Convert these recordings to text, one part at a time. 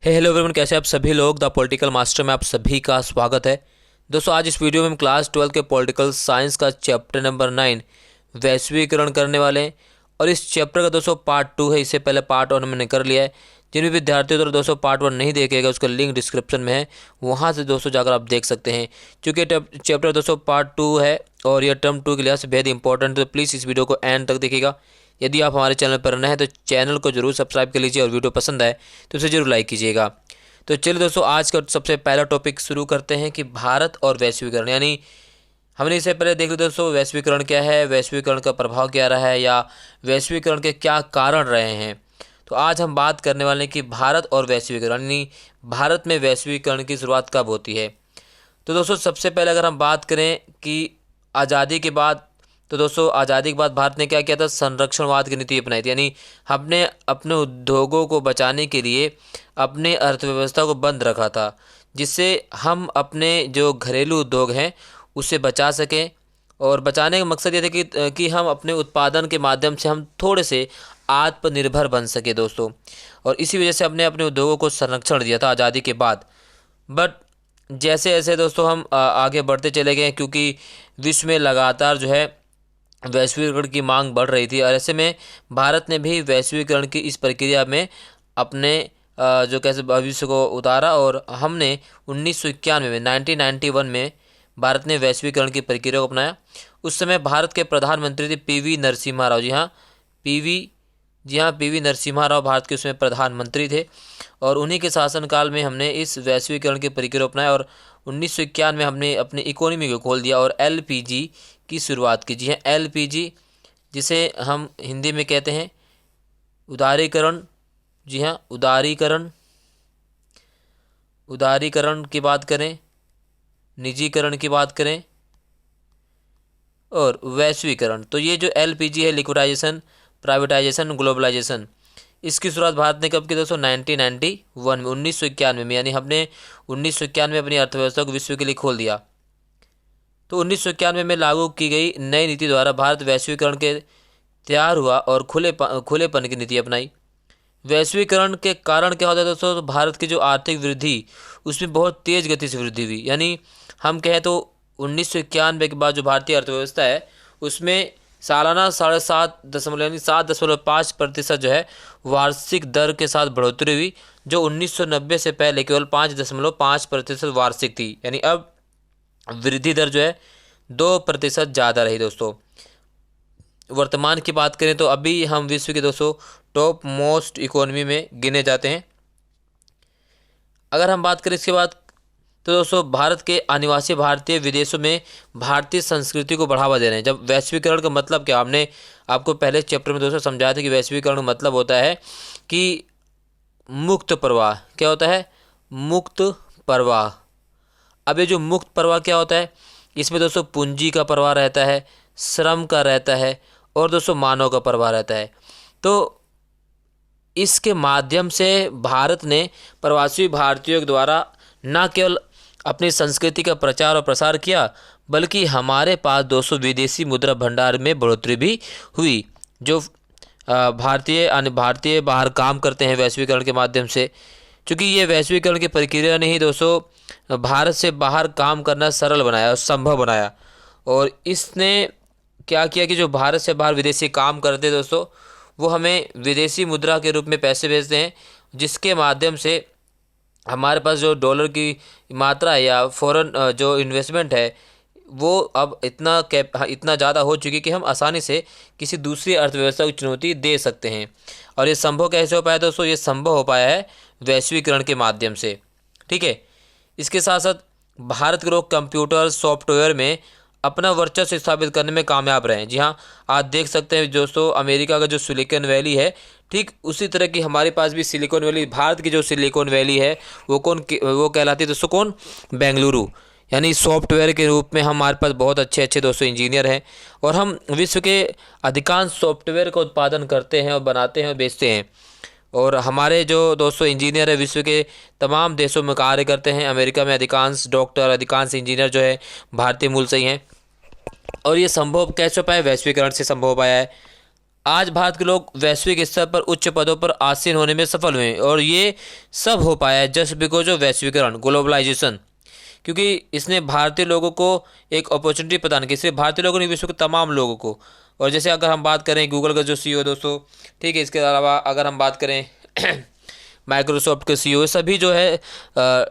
Hello everyone, कैसे आप सभी लोग। द पॉलिटिकल मास्टर में आप सभी का स्वागत है। दोस्तों, आज इस वीडियो में हम क्लास 12 के पॉलिटिकल साइंस का चैप्टर नंबर 9 वैश्वीकरण करने वाले हैं। और इस चैप्टर का दोस्तों पार्ट 2 है। इससे पहले पार्ट 1 हमने कर लिया है। जिन भी विद्यार्थियों द्वारा दोस्तों पार्ट 1 नहीं देखेगा, उसका लिंक डिस्क्रिप्शन में है, वहाँ से दोस्तों जाकर आप देख सकते हैं। क्योंकि चैप्टर दोस्तों पार्ट 2 है और यह टर्म 2 के लिहाज से बेहद इंपॉर्टेंट है, तो प्लीज़ इस वीडियो को एंड तक देखिएगा। यदि आप हमारे चैनल पर नए हैं तो चैनल को जरूर सब्सक्राइब कर लीजिए और वीडियो पसंद आए तो उसे जरूर लाइक कीजिएगा। तो चलिए दोस्तों, आज का सबसे पहला टॉपिक शुरू करते हैं कि भारत और वैश्वीकरण। यानी हमने इससे पहले देख लिया दोस्तों वैश्वीकरण क्या है, वैश्वीकरण का प्रभाव क्या रहा है, या वैश्वीकरण के क्या कारण रहे हैं। तो आज हम बात करने वाले हैं कि भारत और वैश्वीकरण, यानी भारत में वैश्वीकरण की शुरुआत कब होती है। तो दोस्तों, सबसे पहले अगर हम बात करें कि आज़ादी के बाद, तो दोस्तों आज़ादी के बाद भारत ने क्या किया था, संरक्षणवाद की नीति अपनाई थी। यानी हमने अपने उद्योगों को बचाने के लिए अपने अर्थव्यवस्था को बंद रखा था, जिससे हम अपने जो घरेलू उद्योग हैं उसे बचा सकें। और बचाने का मकसद ये था कि हम अपने उत्पादन के माध्यम से हम थोड़े से आत्मनिर्भर बन सके दोस्तों। और इसी वजह से हमने अपने उद्योगों को संरक्षण दिया था आज़ादी के बाद। बट जैसे जैसे दोस्तों हम आगे बढ़ते चले गए, क्योंकि विश्व में लगातार जो है वैश्वीकरण की मांग बढ़ रही थी, और ऐसे में भारत ने भी वैश्वीकरण की इस प्रक्रिया में अपने जो कैसे भविष्य को उतारा। और हमने 1991 में 1991 में भारत ने वैश्वीकरण की प्रक्रिया को अपनाया। उस समय भारत के प्रधानमंत्री थे पीवी नरसिम्हा राव। पीवी नरसिम्हा राव भारत के उसमें प्रधानमंत्री थे, और उन्हीं के शासनकाल में हमने इस वैश्वीकरण की प्रक्रिया को अपनाया। और 1991 में हमने अपनी इकोनॉमी को खोल दिया और एलपीजी की शुरुआत की। जी हाँ, एलपीजी, जिसे हम हिंदी में कहते हैं उदारीकरण। जी हाँ, उदारीकरण की बात करें, निजीकरण की बात करें और वैश्वीकरण, तो ये जो एलपीजी है, लिक्विडाइजेशन, प्राइवेटाइजेशन, ग्लोबलाइजेशन, इसकी शुरुआत भारत ने कब की दोस्तों, 1991 में, 1991 में। यानी हमने 1991 में अपनी अर्थव्यवस्था को विश्व के लिए खोल दिया। तो 1991 में लागू की गई नई नीति द्वारा भारत वैश्वीकरण के तैयार हुआ और खुलेपन की नीति अपनाई। वैश्वीकरण के कारण क्या होता है दोस्तों, तो भारत की जो आर्थिक वृद्धि उसमें बहुत तेज़ गति से वृद्धि हुई। यानी हम कहें तो 1991 के बाद जो भारतीय अर्थव्यवस्था है उसमें सालाना 7.5 यानी 7.5% जो है वार्षिक दर के साथ बढ़ोतरी हुई, जो 1990 से पहले केवल 5.5% वार्षिक थी। यानी अब वृद्धि दर जो है 2% ज़्यादा रही दोस्तों। वर्तमान की बात करें तो अभी हम विश्व के दोस्तों टॉप मोस्ट इकोनॉमी में गिने जाते हैं। अगर हम बात करें इसके बाद, तो दोस्तों भारत के अनिवासी भारतीय विदेशों में भारतीय संस्कृति को बढ़ावा दे रहे हैं। जब वैश्वीकरण का मतलब क्या, हमने आपको पहले चैप्टर में दोस्तों समझाया था कि वैश्वीकरण का मतलब होता है कि मुक्त प्रवाह। क्या होता है, मुक्त प्रवाह। अब ये जो मुक्त प्रवाह क्या होता है, इसमें दोस्तों पूंजी का प्रवाह रहता है, श्रम का रहता है, और दोस्तों मानव का प्रवाह रहता है। तो इसके माध्यम से भारत ने प्रवासी भारतीयों के द्वारा न केवल अपनी संस्कृति का प्रचार और प्रसार किया, बल्कि हमारे पास दोस्तों विदेशी मुद्रा भंडार में बढ़ोतरी भी हुई। जो भारतीय बाहर काम करते हैं वैश्वीकरण के माध्यम से, क्योंकि ये वैश्वीकरण की प्रक्रिया ने ही दोस्तों भारत से बाहर काम करना सरल बनाया और संभव बनाया। और इसने क्या किया कि जो भारत से बाहर विदेशी काम करते हैं दोस्तों, वो हमें विदेशी मुद्रा के रूप में पैसे भेजते हैं, जिसके माध्यम से हमारे पास जो डॉलर की मात्रा है या फॉरेन जो इन्वेस्टमेंट है वो अब इतना ज़्यादा हो चुकी है कि हम आसानी से किसी दूसरी अर्थव्यवस्था को चुनौती दे सकते हैं। और ये संभव कैसे हो पाया दोस्तों, ये संभव हो पाया है वैश्वीकरण के माध्यम से। ठीक है, इसके साथ साथ भारत के लोग कंप्यूटर सॉफ्टवेयर में अपना वर्चस्व स्थापित करने में कामयाब रहे हैं। जी हाँ, आज देख सकते हैं दोस्तों अमेरिका का जो सिलिकॉन वैली है, ठीक उसी तरह की हमारे पास भी सिलिकॉन वैली, भारत की जो सिलिकॉन वैली है वो कहलाती है दोस्तों कौन, बेंगलुरु। यानी सॉफ्टवेयर के रूप में हमारे पास बहुत अच्छे अच्छे दोस्तों इंजीनियर हैं, और हम विश्व के अधिकांश सॉफ्टवेयर का उत्पादन करते हैं और बनाते हैं और बेचते हैं। और हमारे जो दोस्तों इंजीनियर है विश्व के तमाम देशों में कार्य करते हैं। अमेरिका में अधिकांश डॉक्टर, अधिकांश इंजीनियर जो है भारतीय मूल से ही हैं। और ये संभव कैसे पाया, वैश्वीकरण से संभव पाया है। आज भारत के लोग वैश्विक स्तर पर उच्च पदों पर आसीन होने में सफल हुए और ये सब हो पाया है जस्ट बिकॉज ऑफ वैश्वीकरण, ग्लोबलाइजेशन। क्योंकि इसने भारतीय लोगों को एक अपॉर्चुनिटी प्रदान की, सिर्फ भारतीय लोगों ने, विश्व के तमाम लोगों को। और जैसे अगर हम बात करें गूगल का जो सीईओ दोस्तों, ठीक है, इसके अलावा अगर हम बात करें माइक्रोसॉफ्ट के सीईओ, सभी जो है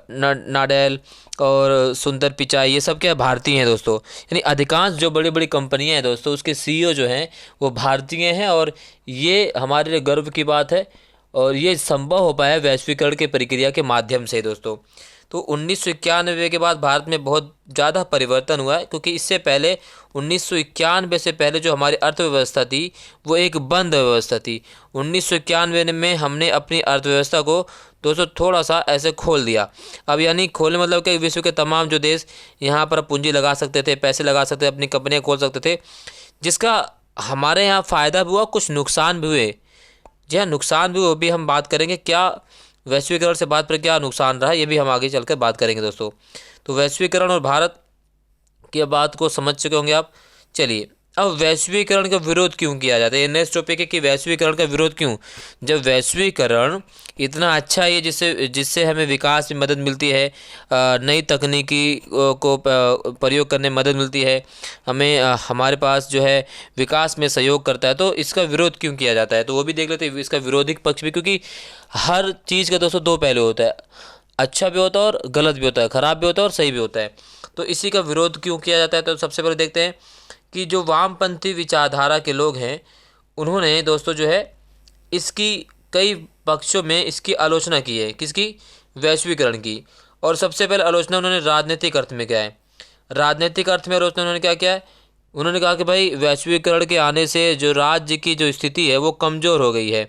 नाडेल और सुंदर पिचाई, ये सब क्या भारतीय हैं दोस्तों। यानी अधिकांश जो बड़ी बड़ी कंपनियां हैं दोस्तों, उसके सीईओ जो हैं वो भारतीय हैं, और ये हमारे लिए गर्व की बात है। और ये संभव हो पाया वैश्वीकरण की प्रक्रिया के माध्यम से दोस्तों। तो 1991 के बाद भारत में बहुत ज़्यादा परिवर्तन हुआ है, क्योंकि इससे पहले 1991 से पहले जो हमारी अर्थव्यवस्था थी वो एक बंद व्यवस्था थी। 1991 में हमने अपनी अर्थव्यवस्था को दोस्तों थोड़ा सा ऐसे खोल दिया। अब यानी खोले मतलब कि विश्व के तमाम जो देश यहाँ पर पूंजी लगा सकते थे, पैसे लगा सकते थे, अपनी कंपनियाँ खोल सकते थे, जिसका हमारे यहाँ फ़ायदा भी हुआ, कुछ नुकसान भी हुए। जी हाँ, नुकसान भी, वो भी हम बात करेंगे, क्या वैश्वीकरण से बात पर क्या नुकसान रहा, ये भी हम आगे चलकर बात करेंगे दोस्तों। तो वैश्वीकरण और भारत की बात को समझ चुके होंगे आप। चलिए, अब वैश्वीकरण का विरोध क्यों किया जाता है, ये नेक्स्ट टॉपिक है कि वैश्वीकरण का विरोध क्यों। जब वैश्वीकरण इतना अच्छा है जिससे जिससे हमें विकास में मदद मिलती है, नई तकनीकी को प्रयोग करने में मदद मिलती है, हमें हमारे पास जो है विकास में सहयोग करता है, तो इसका विरोध क्यों किया जाता है, तो वो भी देख लेते हैं इसका विरोधी पक्ष भी। क्योंकि हर चीज़ का दोस्तों दो पहलू होता है, अच्छा भी होता है और गलत भी होता है, ख़राब भी होता है और सही भी होता है। तो इसी का विरोध क्यों किया जाता है, तो सबसे पहले देखते हैं कि जो वामपंथी विचारधारा के लोग हैं उन्होंने दोस्तों जो है इसकी कई पक्षों में इसकी आलोचना की है, किसकी, वैश्वीकरण की। और सबसे पहले आलोचना उन्होंने राजनीतिक अर्थ में किया है। राजनीतिक अर्थ में आलोचना उन्होंने क्या किया है, उन्होंने कहा कि भाई वैश्वीकरण के आने से जो राज्य की जो स्थिति है वो कमज़ोर हो गई है।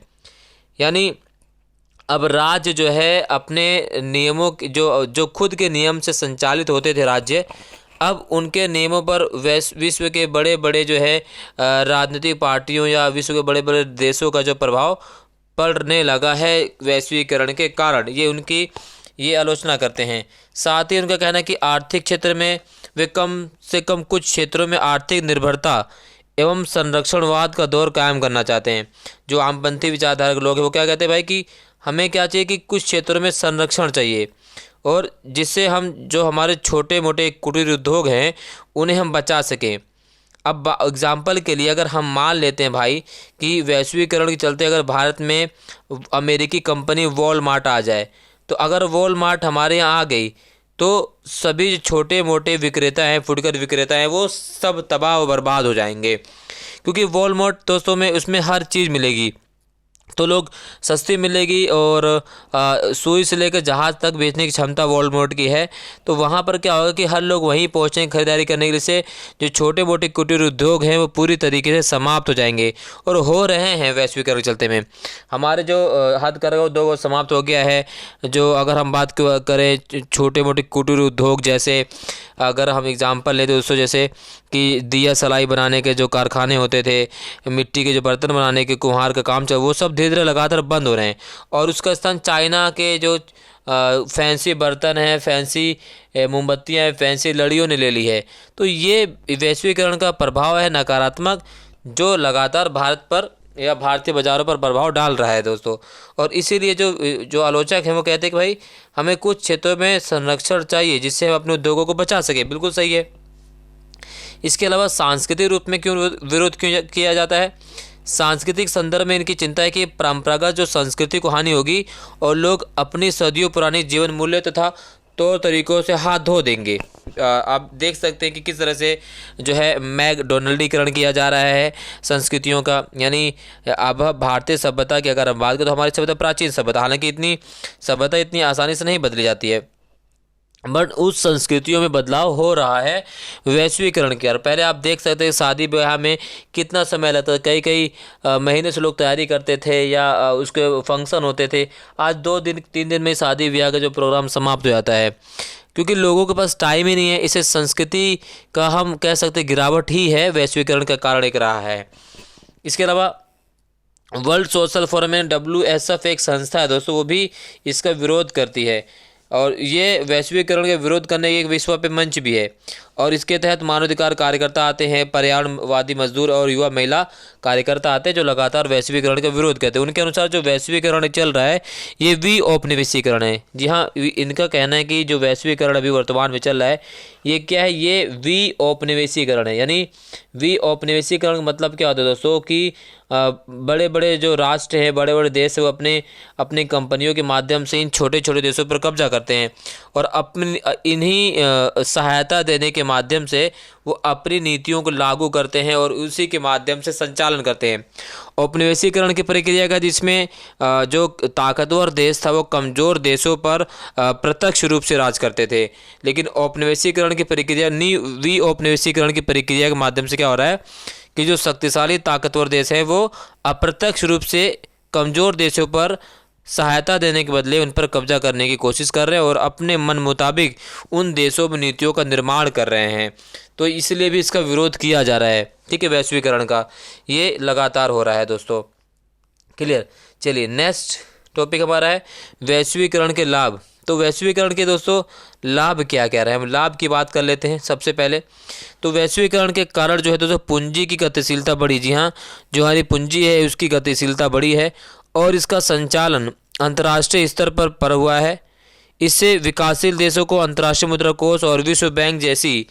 यानी अब राज्य जो है अपने नियमों जो जो खुद के नियम से संचालित होते थे राज्य, अब उनके नियमों पर विश्व के बड़े बड़े जो है राजनीतिक पार्टियों या विश्व के बड़े बड़े देशों का जो प्रभाव पड़ने लगा है वैश्वीकरण के कारण, ये उनकी ये आलोचना करते हैं। साथ ही उनका कहना है कि आर्थिक क्षेत्र में वे कम से कम कुछ क्षेत्रों में आर्थिक निर्भरता एवं संरक्षणवाद का दौर कायम करना चाहते हैं। जो आमपंथी विचारधारा के लोग हैं वो क्या कहते हैं भाई कि हमें क्या चाहिए कि कुछ क्षेत्रों में संरक्षण चाहिए, और जिससे हम जो हमारे छोटे मोटे कुटीर उद्योग हैं उन्हें हम बचा सकें। अब एग्ज़ाम्पल के लिए अगर हम मान लेते हैं भाई कि वैश्वीकरण के चलते अगर भारत में अमेरिकी कंपनी वॉलमार्ट आ जाए, तो अगर वॉलमार्ट हमारे यहाँ आ गई तो सभी छोटे मोटे विक्रेता हैं, फुटकर विक्रेता हैं, वो सब तबाह व बर्बाद हो जाएंगे। क्योंकि वॉलमार्ट दोस्तों में उसमें हर चीज़ मिलेगी, तो लोग सस्ती मिलेगी, और सुई से लेकर जहाज़ तक बेचने की क्षमता वॉलमार्ट की है। तो वहाँ पर क्या होगा कि हर लोग वहीं पहुँचेंगे खरीदारी करने के लिए, से जो छोटे मोटे कुटीर उद्योग हैं वो पूरी तरीके से समाप्त हो जाएंगे, और हो रहे हैं वैश्वीकरण के चलते में। हमारे जो हथकरघा उद्योग समाप्त हो गया है। जो अगर हम बात करें छोटे मोटे कुटीर उद्योग, जैसे अगर हम एग्जांपल लें दोस्तों, जैसे कि दिया सलाई बनाने के जो कारखाने होते थे, मिट्टी के जो बर्तन बनाने के कुम्हार का काम चल, वो सब धीरे धीरे लगातार बंद हो रहे हैं, और उसका स्थान चाइना के जो फैंसी बर्तन हैं, फैंसी मोमबत्तियाँ हैं, फैंसी लड़ियों ने ले ली है। तो ये वैश्वीकरण का प्रभाव है नकारात्मक, जो लगातार भारत पर या भारतीय बाज़ारों पर प्रभाव डाल रहा है दोस्तों। और इसीलिए जो जो आलोचक हैं वो कहते हैं कि भाई हमें कुछ क्षेत्रों में संरक्षण चाहिए जिससे हम अपने उद्योगों को बचा सकें। बिल्कुल सही है। इसके अलावा सांस्कृतिक रूप में क्यों विरोध क्यों किया जाता है, सांस्कृतिक संदर्भ में इनकी चिंता है कि परंपरागत जो संस्कृति को हानि होगी और लोग अपनी सदियों पुरानी जीवन मूल्य तथा तौर तरीकों से हाथ धो देंगे। आप देख सकते हैं कि किस तरह से जो है मैकडोनल्डीकरण किया जा रहा है संस्कृतियों का। यानी अब भारतीय सभ्यता की अगर हम बात करें तो हमारी सभ्यता प्राचीन सभ्यता, हालांकि इतनी सभ्यता इतनी आसानी से नहीं बदली जाती है, बट उस संस्कृतियों में बदलाव हो रहा है वैश्वीकरण के। और पहले आप देख सकते हैं शादी ब्याह में कितना समय लगता था, कई कई महीने से लोग तैयारी करते थे या उसके फंक्शन होते थे। आज 2-3 दिन में शादी ब्याह का जो प्रोग्राम समाप्त हो जाता है, क्योंकि लोगों के पास टाइम ही नहीं है। इसे संस्कृति का हम कह सकते गिरावट ही है, वैश्वीकरण का कारण एक रहा है। इसके अलावा वर्ल्ड सोशल फोरम में WSF एक संस्था है दोस्तों, वो भी इसका विरोध करती है। और ये वैश्वीकरण के विरोध करने की एक विश्वव्यापी मंच भी है। और इसके तहत मानवाधिकार कार्यकर्ता आते हैं, पर्यावरणवादी मजदूर और युवा महिला कार्यकर्ता आते हैं जो लगातार वैश्वीकरण का विरोध करते हैं। उनके अनुसार जो वैश्वीकरण चल रहा है ये विऔपनिवेशीकरण है। जी हाँ, इनका कहना है कि जो वैश्वीकरण अभी वर्तमान में चल रहा है ये क्या है, ये विऔपनिवेशीकरण है। यानी विऔपनिवेशीकरण का मतलब क्या होता है दोस्तों कि बड़े बड़े जो राष्ट्र हैं, बड़े बड़े देश है, वो अपनी कंपनियों के माध्यम से इन छोटे छोटे देशों पर कब्जा करते हैं और अपनी इन्हीं सहायता देने के माध्यम से वो अपनी नीतियों को लागू करते हैं और उसी के माध्यम से संचालन करते हैं। औपनिवेशीकरण की प्रक्रिया का जिसमें जो ताकतवर देश था वो कमज़ोर देशों पर प्रत्यक्ष रूप से राज करते थे, लेकिन औपनिवेशीकरण की प्रक्रिया विऔपनिवेशीकरण की प्रक्रिया के माध्यम से क्या हो रहा है कि जो शक्तिशाली ताकतवर देश हैं वो अप्रत्यक्ष रूप से कमज़ोर देशों पर सहायता देने के बदले उन पर कब्जा करने की कोशिश कर रहे हैं और अपने मन मुताबिक उन देशों में नीतियों का निर्माण कर रहे हैं। तो इसलिए भी इसका विरोध किया जा रहा है, ठीक है, वैश्वीकरण का ये लगातार हो रहा है दोस्तों। क्लियर। चलिए नेक्स्ट टॉपिक हमारा है वैश्वीकरण के लाभ। तो वैश्वीकरण के दोस्तों लाभ क्या क्या रहे हैं, हम लाभ की बात कर लेते हैं। सबसे पहले तो वैश्वीकरण के कारण जो है दोस्तों पूंजी की गतिशीलता बढ़ी। जी हाँ, जो हमारी पूंजी है उसकी गतिशीलता बढ़ी है और इसका संचालन अंतर्राष्ट्रीय स्तर पर हुआ है। इससे विकासशील देशों को अंतर्राष्ट्रीय मुद्रा कोष और विश्व बैंक जैसी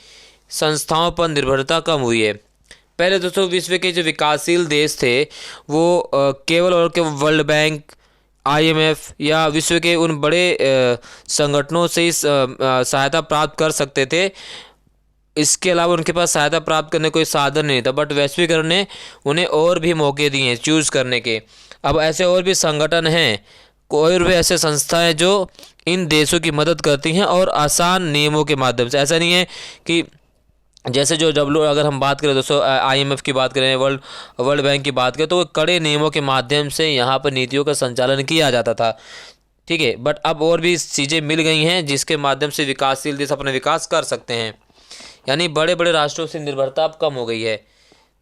संस्थाओं पर निर्भरता कम हुई है। पहले दोस्तों विश्व के जो विकासशील देश थे वो केवल और केवल वर्ल्ड बैंक, IMF या विश्व के उन बड़े संगठनों से इस सहायता प्राप्त कर सकते थे। इसके अलावा उनके पास सहायता प्राप्त करने कोई साधन नहीं था। बट वैश्वीकरण ने उन्हें और भी मौके दिए हैं चूज़ करने के। अब ऐसे और भी संगठन हैं, कोई भी ऐसे संस्थाएं जो इन देशों की मदद करती हैं और आसान नियमों के माध्यम से। ऐसा नहीं है कि जैसे जो अगर हम बात करें दोस्तों IMF की बात करें, वर्ल्ड बैंक की बात करें, तो कड़े नियमों के माध्यम से यहाँ पर नीतियों का संचालन किया जाता था, ठीक है। बट अब और भी चीज़ें मिल गई हैं जिसके माध्यम से विकासशील देश अपना विकास कर सकते हैं, यानी बड़े बड़े राष्ट्रों से निर्भरता अब कम हो गई है।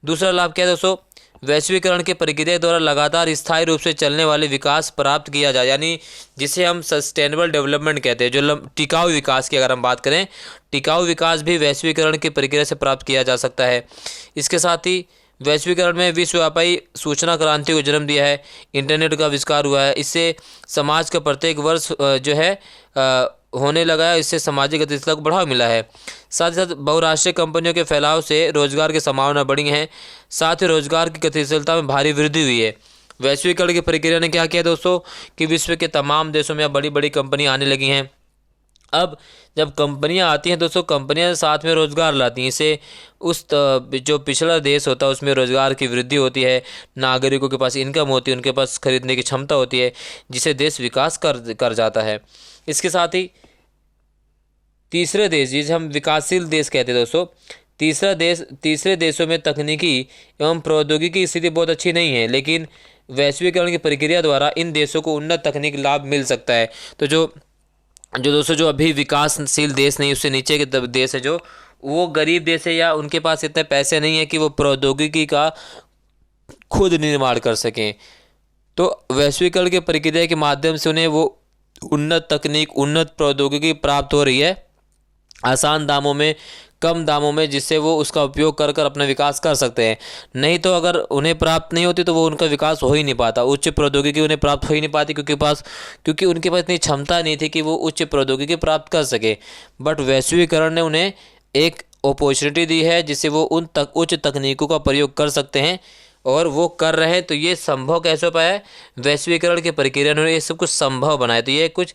दूसरा लाभ क्या है दोस्तों, वैश्वीकरण के प्रक्रिया द्वारा लगातार स्थायी रूप से चलने वाले विकास प्राप्त किया जाए, यानी जिसे हम सस्टेनेबल डेवलपमेंट कहते हैं, जो टिकाऊ विकास की अगर हम बात करें, टिकाऊ विकास भी वैश्वीकरण की प्रक्रिया से प्राप्त किया जा सकता है। इसके साथ ही वैश्वीकरण में विश्वव्यापी सूचना क्रांति को जन्म दिया है, इंटरनेट का आविष्कार हुआ है। इससे समाज का प्रत्येक वर्ष जो है होने लगा है, इससे सामाजिक गतिशीलता को बढ़ावा मिला है। साथ ही साथ बहुराष्ट्रीय कंपनियों के फैलाव से रोजगार की संभावना बढ़ी है, साथ ही रोजगार की गतिशीलता में भारी वृद्धि हुई है। वैश्वीकरण की प्रक्रिया ने क्या किया दोस्तों कि विश्व के तमाम देशों में अब बड़ी बड़ी कंपनियां आने लगी हैं। अब जब कंपनियां आती हैं दोस्तों, कंपनियां साथ में रोज़गार लाती हैं, इससे उस जो पिछड़ा देश होता है उसमें रोज़गार की वृद्धि होती है, नागरिकों के पास इनकम होती है, उनके पास खरीदने की क्षमता होती है, जिससे देश विकास कर जाता है। इसके साथ ही तीसरे देश जिसे हम विकासशील देश कहते हैं दोस्तों, तीसरे देशों में तकनीकी एवं प्रौद्योगिकी की स्थिति बहुत अच्छी नहीं है, लेकिन वैश्वीकरण की प्रक्रिया द्वारा इन देशों को उन्नत तकनीक लाभ मिल सकता है। तो जो दोस्तों जो अभी विकासशील देश नहीं, उससे नीचे के देश है, जो वो गरीब देश है या उनके पास इतने पैसे नहीं है कि वो प्रौद्योगिकी का खुद निर्माण कर सकें, तो वैश्वीकरण की प्रक्रिया के माध्यम से उन्हें वो उन्नत तकनीक, उन्नत प्रौद्योगिकी प्राप्त हो रही है आसान दामों में, कम दामों में, जिससे वो उसका उपयोग कर अपना विकास कर सकते हैं। नहीं तो अगर उन्हें प्राप्त नहीं होती तो वो उनका विकास हो ही नहीं पाता, उच्च प्रौद्योगिकी उन्हें प्राप्त हो ही नहीं पाती, क्योंकि उनके पास इतनी क्षमता नहीं थी कि वो उच्च प्रौद्योगिकी प्राप्त कर सके। बट वैश्वीकरण ने उन्हें एक अपॉर्चुनिटी दी है जिससे वो उच्च तकनीकों का प्रयोग कर सकते हैं और वो कर रहे हैं। तो ये संभव कैसे हो पाया है, वैश्वीकरण की प्रक्रिया ने ये सब कुछ संभव बनाया। तो ये कुछ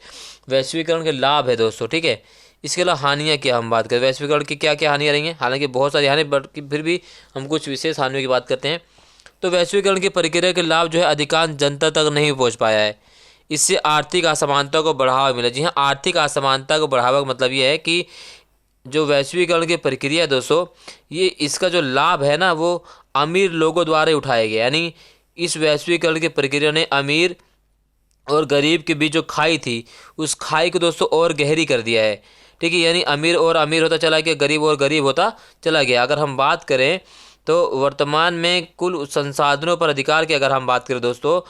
वैश्वीकरण के लाभ है दोस्तों, ठीक है। इसके अलावा हानियाँ क्या हम बात करें, वैश्वीकरण की क्या क्या हानियाँ रही हैं, हालांकि बहुत सारी हानि, बट फिर भी हम कुछ विशेष हानियों की बात करते हैं। तो वैश्वीकरण की प्रक्रिया के लाभ जो है अधिकांश जनता तक नहीं पहुंच पाया है। इससे आर्थिक असमानता को बढ़ावा मिला। जी हाँ, आर्थिक असमानता को बढ़ावा का मतलब ये है कि जो वैश्वीकरण की प्रक्रिया दोस्तों, ये इसका जो लाभ है ना वो अमीर लोगों द्वारा ही उठाया गया, यानी इस वैश्वीकरण की प्रक्रिया ने अमीर और गरीब के बीच जो खाई थी उस खाई को दोस्तों और गहरी कर दिया है, ठीक है। यानी अमीर और अमीर होता चला गया, गरीब और गरीब होता चला गया। अगर हम बात करें तो वर्तमान में कुल संसाधनों पर अधिकार की अगर हम बात करें दोस्तों,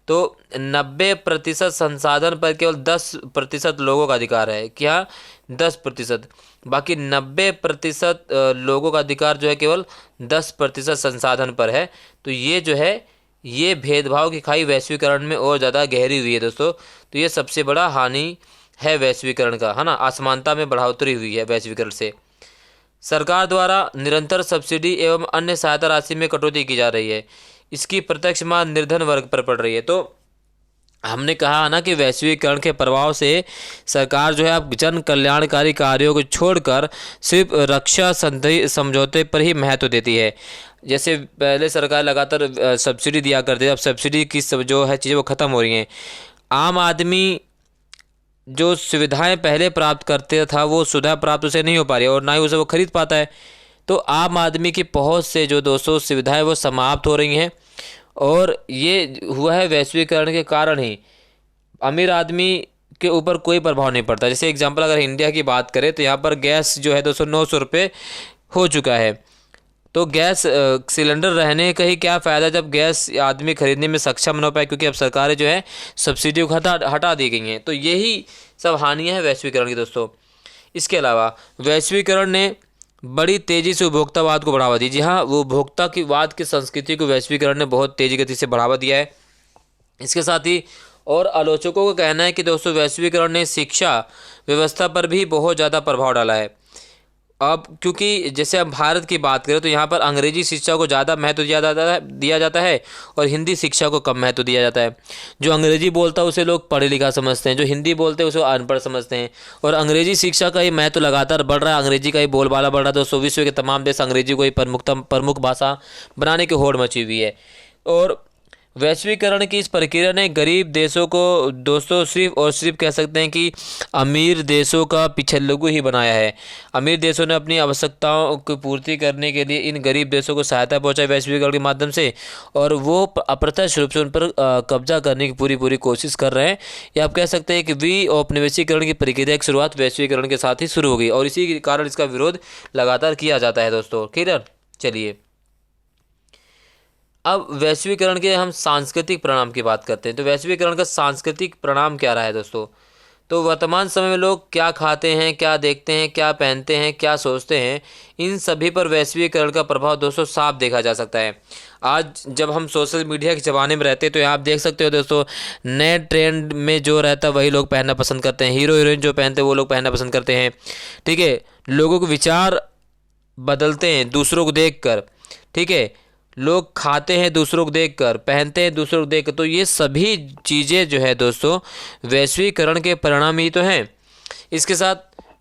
तो 90% संसाधन पर केवल 10% लोगों का अधिकार है। क्या? 10%। बाकी 90% लोगों का अधिकार जो है केवल 10% संसाधन पर है। तो ये जो है, ये भेदभाव की खाई वैश्वीकरण में और ज़्यादा गहरी हुई है दोस्तों। तो ये सबसे बड़ा हानि है वैश्वीकरण का, है ना। असमानता में बढ़ोतरी हुई है वैश्वीकरण से। सरकार द्वारा निरंतर सब्सिडी एवं अन्य सहायता राशि में कटौती की जा रही है। इसकी प्रत्यक्ष मार निर्धन वर्ग पर पड़ रही है। तो हमने कहा ना कि वैश्वीकरण के प्रभाव से सरकार जो है अब जन कल्याणकारी कार्यों को छोड़कर सिर्फ रक्षा संधि समझौते पर ही महत्व देती है। जैसे पहले सरकार लगातार सब्सिडी दिया करती है, अब सब्सिडी की सब जो है चीज़ें वो ख़त्म हो रही हैं। आम आदमी जो सुविधाएं पहले प्राप्त करते था वो सुविधा प्राप्त उसे नहीं हो पा रही है और ना ही उसे वो खरीद पाता है। तो आम आदमी की पहुंच से जो दोस्तों सुविधाएं वो समाप्त हो रही हैं और ये हुआ है वैश्वीकरण के कारण ही। अमीर आदमी के ऊपर कोई प्रभाव नहीं पड़ता। जैसे एग्जांपल अगर इंडिया की बात करें तो यहाँ पर गैस जो है 900 रुपये हो चुका है। तो गैस सिलेंडर रहने का ही क्या फ़ायदा जब गैस आदमी खरीदने में सक्षम न हो पाए, क्योंकि अब सरकारें जो है सब्सिडी को हटा दी गई हैं। तो यही सब हानियाँ हैं वैश्वीकरण की दोस्तों। इसके अलावा वैश्वीकरण ने बड़ी तेज़ी से उपभोक्तावाद को बढ़ावा दी। जी हाँ, वो उपभोक्ता की वाद की संस्कृति को वैश्वीकरण ने बहुत तेज़ी गति से बढ़ावा दिया है। इसके साथ ही और आलोचकों का कहना है कि दोस्तों वैश्वीकरण ने शिक्षा व्यवस्था पर भी बहुत ज़्यादा प्रभाव डाला है। अब क्योंकि जैसे हम भारत की बात करें तो यहाँ पर अंग्रेजी शिक्षा को ज़्यादा महत्व दिया जाता है और हिंदी शिक्षा को कम महत्व दिया जाता है। जो अंग्रेजी बोलता है उसे लोग पढ़े लिखा समझते हैं, जो हिंदी बोलते हैं उसे अनपढ़ समझते हैं। और अंग्रेजी शिक्षा का ही महत्व लगातार बढ़ रहा है, अंग्रेजी का ही बोलबाला बढ़ रहा है। दोस्तों विश्व के तमाम देश अंग्रेजी को ही प्रमुख भाषा बनाने की होड़ मची हुई है। और वैश्वीकरण की इस प्रक्रिया ने गरीब देशों को दोस्तों सिर्फ और सिर्फ कह सकते हैं कि अमीर देशों का पिछल्लू ही बनाया है। अमीर देशों ने अपनी आवश्यकताओं की पूर्ति करने के लिए इन गरीब देशों को सहायता पहुंचाई वैश्वीकरण के माध्यम से, और वो अप्रत्यक्ष रूप से उन पर कब्जा करने की पूरी कोशिश कर रहे हैं। या आप कह सकते हैं कि औपनिवेशीकरण की प्रक्रिया की शुरुआत वैश्वीकरण के साथ ही शुरू हो गई और इसी के कारण इसका विरोध लगातार किया जाता है दोस्तों। क्लियर? चलिए अब वैश्वीकरण के हम सांस्कृतिक परिणाम की बात करते हैं। तो वैश्वीकरण का सांस्कृतिक परिणाम क्या रहा है दोस्तों? तो वर्तमान समय में लोग क्या खाते हैं, क्या देखते हैं, क्या पहनते हैं, क्या सोचते हैं, इन सभी पर वैश्वीकरण का प्रभाव दोस्तों साफ देखा जा सकता है। आज जब हम सोशल मीडिया के ज़माने में रहते हैं तो आप देख सकते हो दोस्तों, नए ट्रेंड में जो रहता है वही लोग पहनना पसंद करते हैं। हीरो हीरोइन जो पहनते हैं वो लोग पहनना पसंद करते हैं। ठीक है, लोगों के विचार बदलते हैं दूसरों को देख कर। ठीक है, लोग खाते हैं दूसरों को देखकर, पहनते हैं दूसरों को देखकर। तो ये सभी चीज़ें जो है दोस्तों वैश्वीकरण के परिणाम ही तो हैं। इसके साथ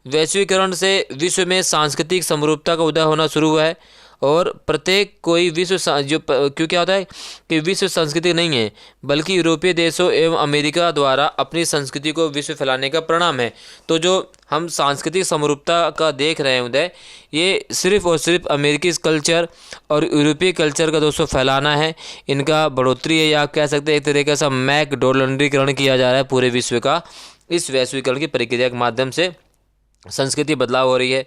वैश्वीकरण से विश्व में सांस्कृतिक समरूपता का उदय होना शुरू हुआ है और प्रत्येक कोई क्यों क्या होता है कि विश्व संस्कृति नहीं है बल्कि यूरोपीय देशों एवं अमेरिका द्वारा अपनी संस्कृति को विश्व फैलाने का परिणाम है। तो जो हम सांस्कृतिक समरूपता का देख रहे हैं उदय, ये सिर्फ और सिर्फ अमेरिकी कल्चर और यूरोपीय कल्चर का दोस्तों फैलाना है, इनका बढ़ोतरी है। या आप कह सकते हैं एक तरीके से मैकडोनल्डीकरण किया जा रहा है पूरे विश्व का। इस वैश्वीकरण की प्रक्रिया के माध्यम से संस्कृति बदलाव हो रही है।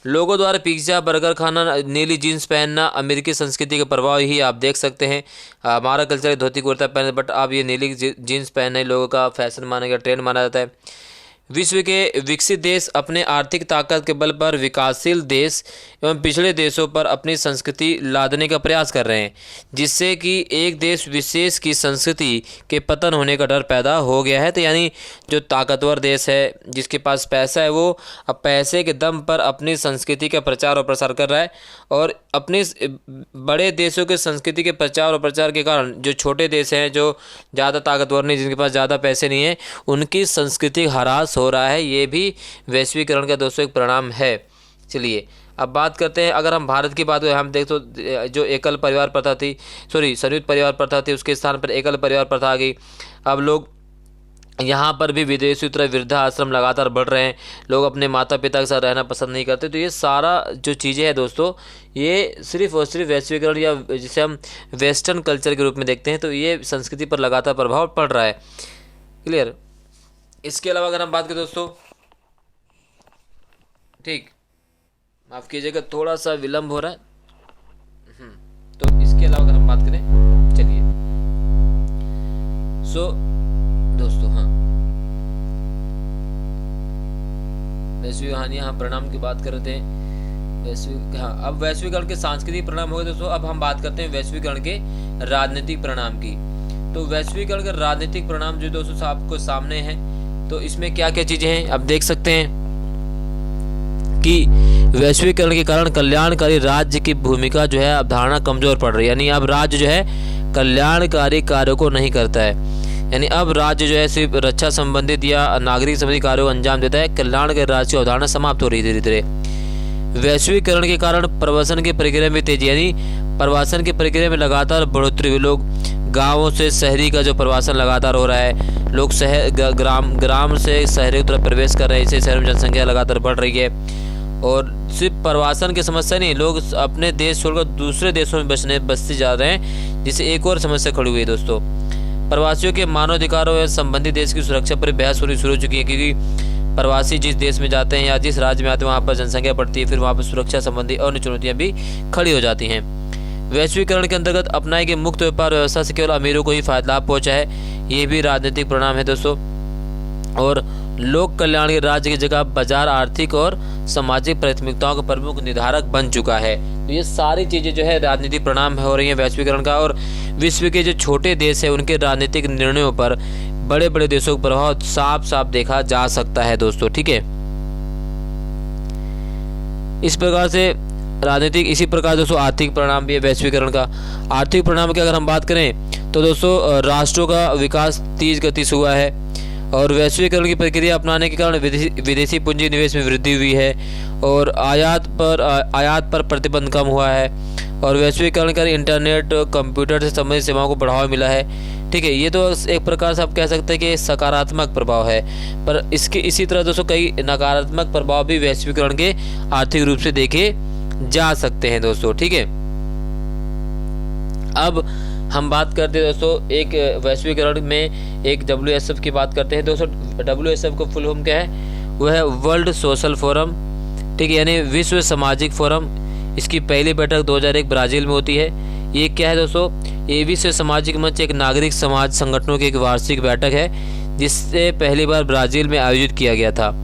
लोगों द्वारा पिज्ज़ा बर्गर खाना, नीली जीन्स पहनना अमेरिकी संस्कृति का प्रभाव ही आप देख सकते हैं। हमारा कल्चर धोती कुर्ता पहने, बट अब ये नीली जीन्स पहनने लोगों का फैशन माना गया, ट्रेंड माना जाता है। विश्व के विकसित देश अपने आर्थिक ताकत के बल पर विकासशील देश एवं पिछड़े देशों पर अपनी संस्कृति लादने का प्रयास कर रहे हैं, जिससे कि एक देश विशेष की संस्कृति के पतन होने का डर पैदा हो गया है। तो यानी जो ताकतवर देश है, जिसके पास पैसा है, वो अब पैसे के दम पर अपनी संस्कृति का प्रचार और प्रसार कर रहा है। और अपने बड़े देशों के संस्कृति के प्रचार और प्रचार के कारण जो छोटे देश हैं, जो ज़्यादा ताकतवर नहीं, जिनके पास ज़्यादा पैसे नहीं हैं, उनकी संस्कृति ह्रास हो रहा है। ये भी वैश्वीकरण का दोस्तों एक परिणाम है। चलिए अब बात करते हैं, अगर हम भारत की बात करें, हम देख तो जो एकल परिवार प्रथा थी, संयुक्त परिवार प्रथा थी, उसके स्थान पर एकल परिवार प्रथा आ गई। अब लोग यहाँ पर भी विदेशी तरह वृद्धाश्रम लगातार बढ़ रहे हैं, लोग अपने माता पिता के साथ रहना पसंद नहीं करते। तो ये सारा जो चीज़ें हैं दोस्तों, ये सिर्फ और सिर्फ वैश्वीकरण या जिसे हम वेस्टर्न कल्चर के रूप में देखते हैं, तो ये संस्कृति पर लगातार प्रभाव पड़ रहा है। क्लियर? इसके अलावा अगर हम बात करें दोस्तों, ठीक, माफ़ कीजिएगा थोड़ा सा विलम्ब हो रहा है। तो इसके अलावा अगर हम बात करें, चलिए दोस्तों हाँ, वैश्विक हानियां, हाँ परिणाम की बात कर रहे थे वैश्विक, हाँ अब वैश्वीकरण के सांस्कृतिक परिणाम हो गए दोस्तों। अब हम बात करते हैं वैश्वीकरण के राजनीतिक परिणाम की। तो वैश्वीकरण के राजनीतिक परिणाम जो दोस्तों आपको सामने है, तो इसमें क्या क्या चीजें हैं आप देख सकते हैं कि वैश्वीकरण के कारण कल्याणकारी राज्य की भूमिका जो है अवधारणा कमजोर पड़ रही है। यानी अब राज्य जो है कल्याणकारी कार्यों को नहीं करता है, यानी अब राज्य जो है सिर्फ रक्षा संबंधित या नागरिक संबंधी कार्यों को अंजाम देता है। कल्याणकारी राज्य की अवधारणा समाप्त हो रही है धीरे धीरे। वैश्वीकरण के कारण प्रवासन की प्रक्रिया में तेजी, यानी प्रवासन की प्रक्रिया में लगातार बढ़ोतरी हुई। लोग गांवों से शहरी का जो प्रवासन लगातार हो रहा है, लोग शहर ग्राम से शहरों की तरफ प्रवेश कर रहे हैं, इससे शहर में जनसंख्या लगातार बढ़ रही है। और सिर्फ प्रवासन की समस्या नहीं, लोग अपने देश छोड़कर दूसरे देशों में बसते जा रहे हैं, जिससे एक और समस्या खड़ी हुई है दोस्तों। प्रवासियों के मानवाधिकारों या संबंधित देश की सुरक्षा पर बहस होनी शुरू हो चुकी है, क्योंकि प्रवासी जिस देश में जाते हैं या जिस राज्य में आते हैं वहाँ पर जनसंख्या बढ़ती है, फिर वहाँ पर सुरक्षा संबंधी अन्य चुनौतियाँ भी खड़ी हो जाती हैं। वैश्वीकरण के अंतर्गत अपनाई गई मुक्त व्यापार व्यवस्था से केवल अमीरों को ही फायदा लाभ पहुँचा है, ये भी राजनीतिक परिणाम है दोस्तों। और लोक कल्याण के राज्य की जगह बाजार आर्थिक और सामाजिक प्राथमिकताओं का प्रमुख निर्धारक बन चुका है। तो ये सारी चीजें जो है राजनीतिक परिणाम हो रही हैं वैश्वीकरण का। और विश्व के जो छोटे देश है उनके राजनीतिक निर्णयों पर बड़े बड़े देशों का प्रभाव साफ साफ देखा जा सकता है दोस्तों, ठीक है। इस प्रकार से राजनीतिक, इसी प्रकार दोस्तों आर्थिक परिणाम भी है वैश्वीकरण का। आर्थिक परिणाम की अगर हम बात करें तो दोस्तों राष्ट्रों का विकास तेज गति से हुआ है, और वैश्वीकरण की प्रक्रिया अपनाने के कारण विदेशी पूंजी निवेश में वृद्धि हुई है, और आयात पर प्रतिबंध कम हुआ है, और वैश्वीकरण कर इंटरनेट कंप्यूटर से संबंधित सेवाओं को बढ़ावा मिला है, ठीक है। ये तो एक प्रकार से आप कह सकते हैं कि सकारात्मक प्रभाव है, पर इसके इसी तरह दोस्तों कई नकारात्मक प्रभाव भी वैश्वीकरण के आर्थिक रूप से देखे जा सकते हैं दोस्तों, ठीक है। अब हम बात करते हैं दोस्तों एक वैश्वीकरण में एक WSF की बात करते हैं दोस्तों। WSF को फुल फॉर्म क्या है, वो है वर्ल्ड सोशल फोरम, ठीक है, यानी विश्व सामाजिक फोरम। इसकी पहली बैठक 2001 ब्राज़ील में होती है। ये क्या है दोस्तों, ये विश्व सामाजिक मंच एक नागरिक समाज संगठनों की एक वार्षिक बैठक है, जिससे पहली बार ब्राज़ील में आयोजित किया गया था।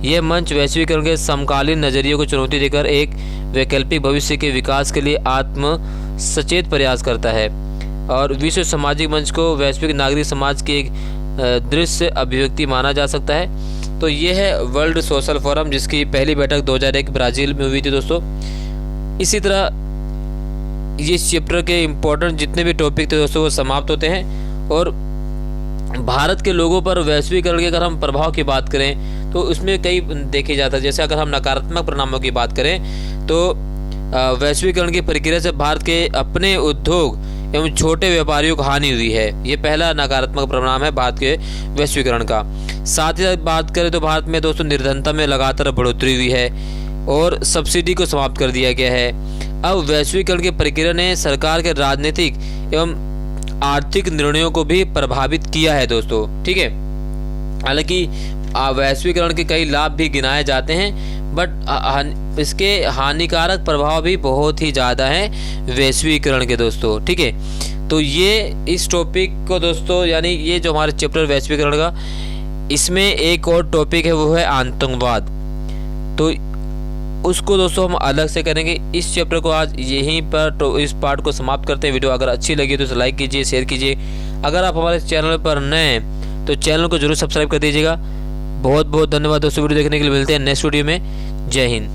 यह मंच वैश्वीकरण के समकालीन नजरियों को चुनौती देकर एक वैकल्पिक भविष्य के विकास के लिए आत्म सचेत प्रयास करता है, और विश्व सामाजिक मंच को वैश्विक नागरिक समाज की एक दृश्य अभिव्यक्ति माना जा सकता है। तो ये है वर्ल्ड सोशल फोरम, जिसकी पहली बैठक 2001 ब्राज़ील में हुई थी दोस्तों। इसी तरह ये चैप्टर के इम्पोर्टेंट जितने भी टॉपिक थे दोस्तों वो समाप्त होते हैं। और भारत के लोगों पर वैश्वीकरण के अगर हम प्रभाव की बात करें तो उसमें कई देखे जाता है। जैसे अगर हम नकारात्मक परिणामों की बात करें तो वैश्वीकरण की प्रक्रिया से भारत के अपने उद्योग एवं छोटे व्यापारियों को हानि हुई है। ये पहला नकारात्मक परिणाम है भारत के वैश्वीकरण का। साथ ही साथ बात करें तो भारत में दोस्तों निर्धनता में लगातार बढ़ोतरी हुई है और सब्सिडी को समाप्त कर दिया गया है। अब वैश्वीकरण की प्रक्रिया ने सरकार के राजनीतिक एवं आर्थिक निर्णयों को भी प्रभावित किया है दोस्तों, ठीक है। हालांकि वैश्वीकरण के कई लाभ भी गिनाए जाते हैं, बट इसके हानिकारक प्रभाव भी बहुत ही ज़्यादा हैं वैश्वीकरण के दोस्तों, ठीक है। तो ये इस टॉपिक को दोस्तों, यानी ये जो हमारे चैप्टर वैश्वीकरण का, इसमें एक और टॉपिक है वो है आतंकवाद। तो उसको दोस्तों हम अलग से करेंगे। इस चैप्टर को आज यहीं पर तो इस पार्ट को समाप्त करते हैं। वीडियो अगर अच्छी लगी तो इसे लाइक कीजिए, शेयर कीजिए। अगर आप हमारे चैनल पर नए हैं तो चैनल को जरूर सब्सक्राइब कर दीजिएगा। बहुत बहुत धन्यवाद दोस्तों वीडियो देखने के लिए। मिलते हैं नेक्स्ट वीडियो में। जय हिंद।